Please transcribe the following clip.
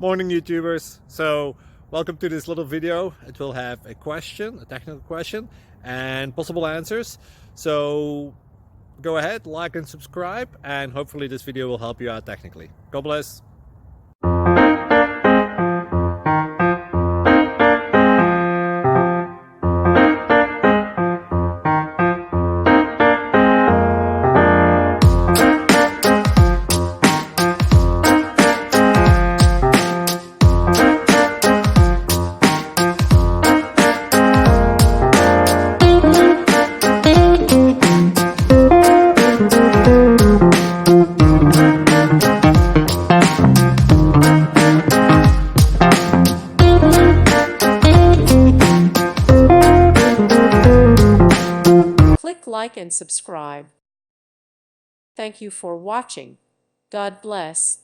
Morning YouTubers. So welcome to this little video. It will have a question, a technical question, and possible answers. So go ahead, like and subscribe, and hopefully this video will help you out technically. God bless. Click like and subscribe. Thank you for watching. God bless.